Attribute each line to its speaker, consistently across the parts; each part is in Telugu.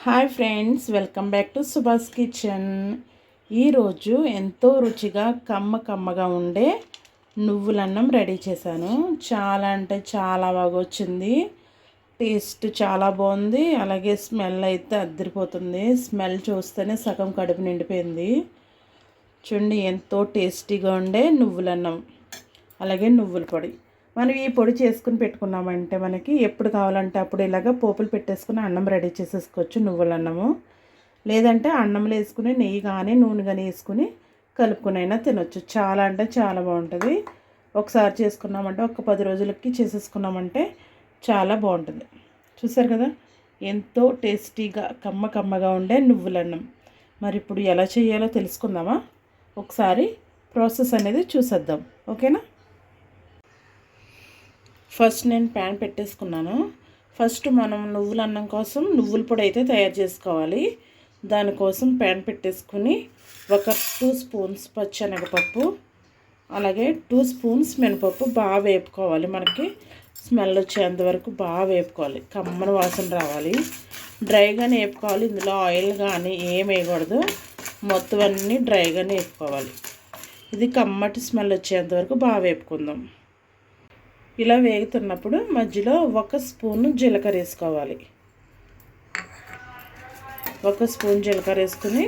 Speaker 1: Hi friends, welcome back to Subhash kitchen. ఈరోజు ఎంతో రుచిగా కమ్మగా ఉండే నువ్వులన్నం రెడీ చేశాను. చాలా అంటే చాలా బాగా వచ్చింది. టేస్ట్ చాలా బాగుంది. అలాగే స్మెల్ అయితే అద్దరిపోతుంది. స్మెల్ చూస్తేనే సగం కడుపు నిండిపోయింది. చూడండి, ఎంతో టేస్టీగా ఉండే నువ్వులన్నం, అలాగే నువ్వుల పొడి. మనం ఈ పొడి చేసుకుని పెట్టుకున్నామంటే మనకి ఎప్పుడు కావాలంటే అప్పుడు ఇలాగ పోపులు పెట్టేసుకుని అన్నం రెడీ చేసేసుకోవచ్చు. నువ్వుల అన్నము లేదంటే అన్నంలో వేసుకుని నెయ్యి కానీ నూనె కానీ వేసుకుని కలుపుకుని అయినా తినొచ్చు. చాలా అంటే చాలా బాగుంటుంది. ఒకసారి చేసుకున్నామంటే ఒక 10 రోజులకి చేసేసుకున్నామంటే చాలా బాగుంటుంది. చూసారు కదా, ఎంతో టేస్టీగా కమ్మగా ఉండే నువ్వులన్నం. మరి ఇప్పుడు ఎలా చేయాలో తెలుసుకుందామా? ఒకసారి ప్రాసెస్ అనేది చూసేద్దాం. ఓకేనా? ఫస్ట్ నేను ప్యాన్ పెట్టేసుకున్నాను. ఫస్ట్ మనం నువ్వుల అన్నం కోసం నువ్వుల పొడి అయితే తయారు చేసుకోవాలి. దానికోసం ప్యాన్ పెట్టేసుకుని ఒక 2 స్పూన్స్ పచ్చెనగపప్పు, అలాగే 2 స్పూన్స్ మినపప్పు బాగా వేపుకోవాలి. మనకి స్మెల్ వచ్చేంత వరకు బాగా వేపుకోవాలి. కమ్మని వాసన రావాలి. డ్రైగానే వేపుకోవాలి. ఇందులో ఆయిల్ కానీ ఏం వేయకూడదు. మొత్తం అన్నీ డ్రైగానే వేపుకోవాలి. ఇది కమ్మటి స్మెల్ వచ్చేంత వరకు బాగా వేపుకుందాం. ఇలా వేగుతున్నప్పుడు మధ్యలో 1 స్పూను జీలకర్ర వేసుకోవాలి. 1 స్పూన్ జీలకర్ర వేసుకుని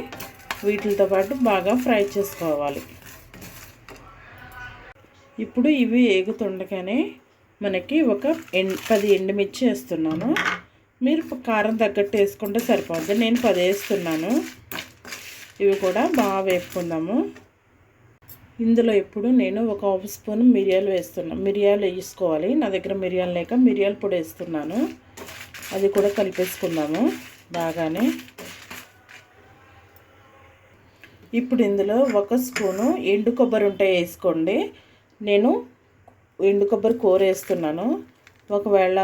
Speaker 1: వీటితో పాటు బాగా ఫ్రై చేసుకోవాలి. ఇప్పుడు ఇవి వేగుతుండగానే మనకి ఒక 10 ఎండుమిర్చి వేస్తున్నాను. మీరు కారం తగ్గట్టు వేసుకుంటే సరిపోద్ది. నేను 10 వేస్తున్నాను. ఇవి కూడా బాగా వేపుకుందాము. ఇందులో ఇప్పుడు నేను ఒక 1 స్పూన్ మిరియాలు వేస్తున్నాను. మిరియాలు వేసుకోవాలి. నా దగ్గర మిరియాలు లేక మిరియాల పొడి వేస్తున్నాను. అది కూడా కలిపేసుకుందాము బాగానే. ఇప్పుడు ఇందులో 1 స్పూను ఎండు కొబ్బరి ఉంటే వేసుకోండి. నేను ఎండు కొబ్బరి కూర వేస్తున్నాను. ఒకవేళ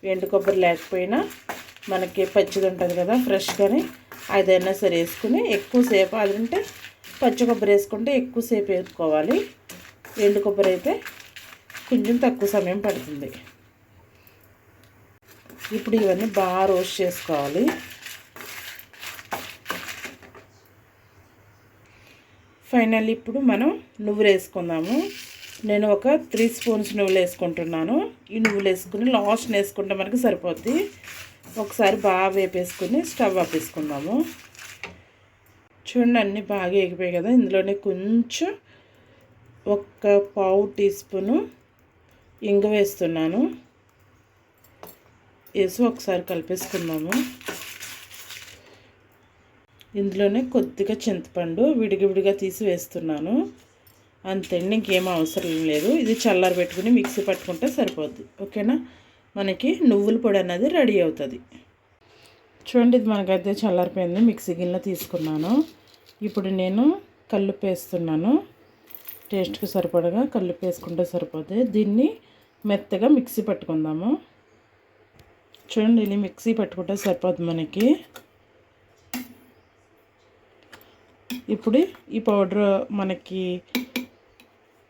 Speaker 1: ఎండు కొబ్బరి లేకపోయినా మనకి పచ్చిది ఉంటుంది కదా, ఫ్రెష్గానే అదైనా సరే వేసుకుని ఎక్కువసేపు అదంటే పచ్చి కొబ్బరి వేసుకుంటే ఎక్కువసేపు వేసుకోవాలి. ఎండు కొబ్బరి అయితే కొంచెం తక్కువ సమయం పడుతుంది. ఇప్పుడు ఇవన్నీ బాగా రోస్ట్ చేసుకోవాలి. ఫైనల్ ఇప్పుడు మనం నువ్వులు వేసుకుందాము. నేను ఒక 3 స్పూన్స్ నువ్వులు వేసుకుంటున్నాను. ఈ నువ్వులు వేసుకుని లాస్ట్ వేసుకుంటే మనకి సరిపోద్ది. ఒకసారి బాగా వేపేసుకుని స్టవ్ ఆపేసుకుందాము. చూడండి, అన్నీ బాగా ఎగిపోయాయి కదా. ఇందులోనే కొంచెం 1/4 టీ స్పూను ఇంగు వేస్తున్నాను. వేసి ఒకసారి కలిపేసుకుందాము. ఇందులోనే కొద్దిగా చింతపండు విడిగా తీసి వేస్తున్నాను. అంతేండి, ఇంకేం అవసరం లేదు. ఇది చల్లారి పెట్టుకుని మిక్సీ పట్టుకుంటే సరిపోద్ది. ఓకేనా? మనకి నువ్వుల పొడి అన్నది రెడీ అవుతుంది. చూడండి, ఇది మనకైతే చల్లారిపోయింది. మిక్సీ గిన్నెలో తీసుకున్నాను. ఇప్పుడు నేను కల్లుప్పు వేస్తున్నాను. టేస్ట్కి సరిపడగా కల్లుప్పు వేసుకుంటే సరిపోతుంది. దీన్ని మెత్తగా మిక్సీ పట్టుకుందాము. చూడండి, ఇది మిక్సీ పట్టుకుంటే సరిపోతుంది మనకి. ఇప్పుడు ఈ పౌడర్ మనకి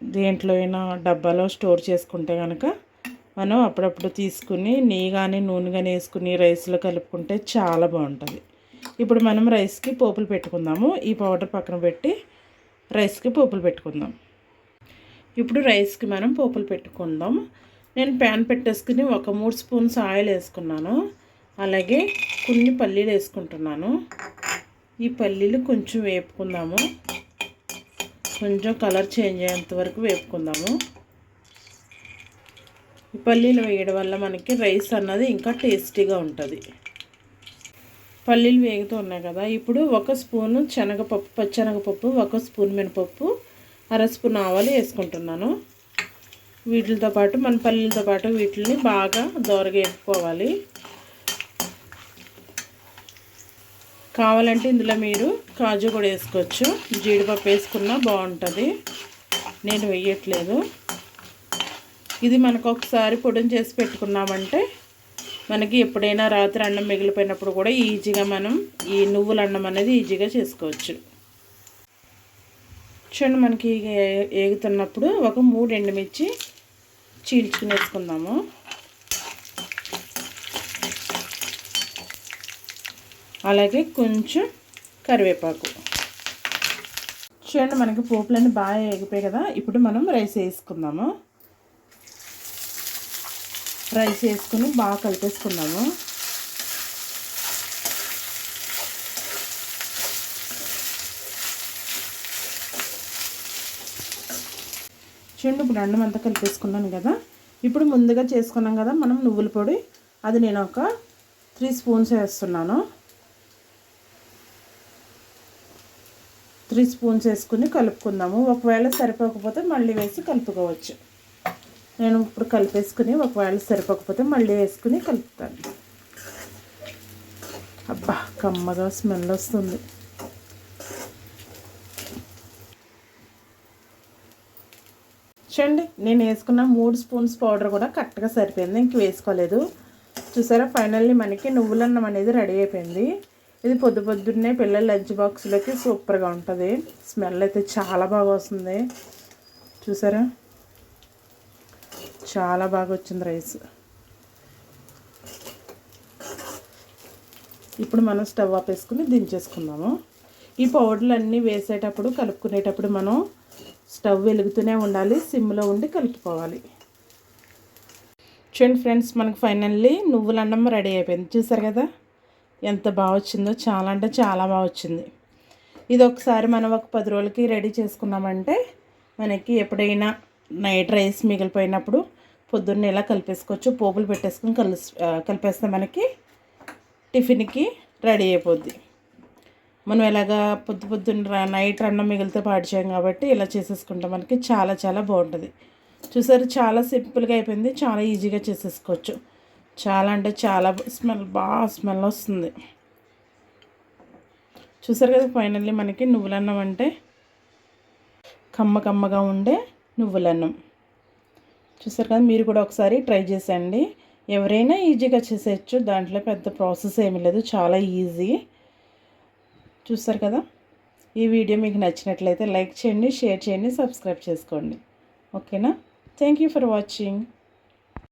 Speaker 1: దేంట్లో అయినా డబ్బాలో స్టోర్ చేసుకుంటే కనుక మనం అప్పుడప్పుడు తీసుకుని నెయ్యి కానీ నూనె కానీ వేసుకుని రైస్లో కలుపుకుంటే చాలా బాగుంటుంది. ఇప్పుడు మనం రైస్కి పోపులు పెట్టుకుందాము. ఈ పౌడర్ పక్కన పెట్టి రైస్కి పోపులు పెట్టుకుందాం. ఇప్పుడు రైస్కి మనం పోపులు పెట్టుకుందాం. నేను ప్యాన్ పెట్టేసుకుని ఒక 3 స్పూన్స్ ఆయిల్ వేసుకున్నాను. అలాగే కొన్ని పల్లీలు వేసుకుంటున్నాను. ఈ పల్లీలు కొంచెం వేపుకుందాము. కొంచెం కలర్ చేంజ్ అయ్యేంత వరకు వేపుకుందాము. ఈ పల్లీలు వేయడం వల్ల మనకి రైస్ అన్నది ఇంకా టేస్టీగా ఉంటుంది. పల్లీలు వేగుతూ ఉన్నాయి కదా. ఇప్పుడు 1 స్పూను శనగపప్పు, పచ్చెనగపప్పు, 1 స్పూన్ మినపప్పు, 1/2 స్పూన్ ఆవాలు వేసుకుంటున్నాను. వీటితో పాటు మన పల్లీలతో పాటు వీటిని బాగా దోరగా వేపుకోవాలి. కావాలంటే ఇందులో మీరు కాజు కూడా వేసుకోవచ్చు. జీడిపప్పు వేసుకున్నా బాగుంటుంది. నేను వేయట్లేదు. ఇది మనకు ఒకసారి పొడిని చేసి పెట్టుకున్నామంటే మనకి ఎప్పుడైనా రాత్రి అన్నం మిగిలిపోయినప్పుడు కూడా ఈజీగా మనం ఈ నువ్వుల అన్నం అనేది ఈజీగా చేసుకోవచ్చు. చూడండి, మనకి వేగుతున్నప్పుడు ఒక 3 ఎండుమిర్చి చీల్చుకుని వేసుకుందాము. అలాగే కొంచెం కరివేపాకు. చూడండి మనకి పోపులన్నీ బాగా ఎగిపోయాయి కదా. ఇప్పుడు మనం రైస్ వేసుకుందాము. రైస్ వేసుకుని బాగా కలిపేసుకుందాము. చూడండి ఇప్పుడు అన్నం అంతా కలిపేసుకున్నాను కదా. ఇప్పుడు ముందుగా చేసుకున్నాం కదా మనం నువ్వుల పొడి, అది నేను ఒక 3 స్పూన్స్ వేస్తున్నాను. 3 స్పూన్స్ వేసుకుని కలుపుకుందాము. ఒకవేళ సరిపోకపోతే మళ్ళీ వేసి కలుపుకోవచ్చు. నేను ఇప్పుడు కలిపేసుకుని ఒకవేళ సరిపోకపోతే మళ్ళీ వేసుకుని కలుపుతాను. అబ్బా కమ్మగా స్మెల్ వస్తుంది. చూడండి నేను వేసుకున్న 3 స్పూన్స్ పౌడర్ కూడా కరెక్ట్గా సరిపోయింది, ఇంక వేసుకోలేదు. చూసారా ఫైనల్లీ మనకి నువ్వులన్నం అనేది రెడీ అయిపోయింది. ఇది పొద్దున్నే పిల్లల లంచ్ బాక్స్లోకి సూపర్గా ఉంటుంది. స్మెల్ అయితే చాలా బాగా వస్తుంది. చూసారా చాలా బాగా వచ్చింది రైస్. ఇప్పుడు మనం స్టవ్ ఆపేసుకుని దించేసుకుందాము. ఈ పౌడర్లు అన్నీ వేసేటప్పుడు కలుపుకునేటప్పుడు మనం స్టవ్ వెలుగుతూనే ఉండాలి, సిమ్లో ఉండి కలుపుకోవాలి. చూడండి ఫ్రెండ్స్ మనకు ఫైనల్లీ నువ్వుల అన్నం రెడీ అయిపోయింది. చూసారు కదా ఎంత బాగా వచ్చిందో, చాలా అంటే చాలా బాగా వచ్చింది. ఇది ఒకసారి మనం ఒక 10 రోజులకి రెడీ చేసుకున్నామంటే మనకి ఎప్పుడైనా నైట్ రైస్ మిగిలిపోయినప్పుడు పొద్దున్నే ఇలా కలిపేసుకోవచ్చు. పోపులు పెట్టేసుకుని కలిపేస్తే మనకి టిఫిన్కి రెడీ అయిపోద్ది. మనం ఎలాగా పొద్దున్న నైట్ అన్నం మిగిలితే పాడు చేయం కాబట్టి ఇలా చేసేసుకుంటే మనకి చాలా చాలా బాగుంటుంది. చూసారు చాలా సింపుల్గా అయిపోయింది, చాలా ఈజీగా చేసేసుకోవచ్చు. చాలా అంటే చాలా స్మెల్ వస్తుంది. చూసారు కదా ఫైనల్లీ మనకి నువ్వులన్నం అంటే కమ్మగా ఉండే నువ్వులన్నం. చూసారు కదా, మీరు కూడా ఒకసారి ట్రై చేసేయండి. ఎవరైనా ఈజీగా చేసేయచ్చు, దాంట్లో పెద్ద ప్రాసెస్ ఏమీ లేదు, చాలా ఈజీ. చూసారు కదా, ఈ వీడియో మీకు నచ్చినట్లయితే లైక్ చేయండి, షేర్ చేయండి, సబ్స్క్రైబ్ చేసుకోండి. ఓకేనా? Thank you for watching.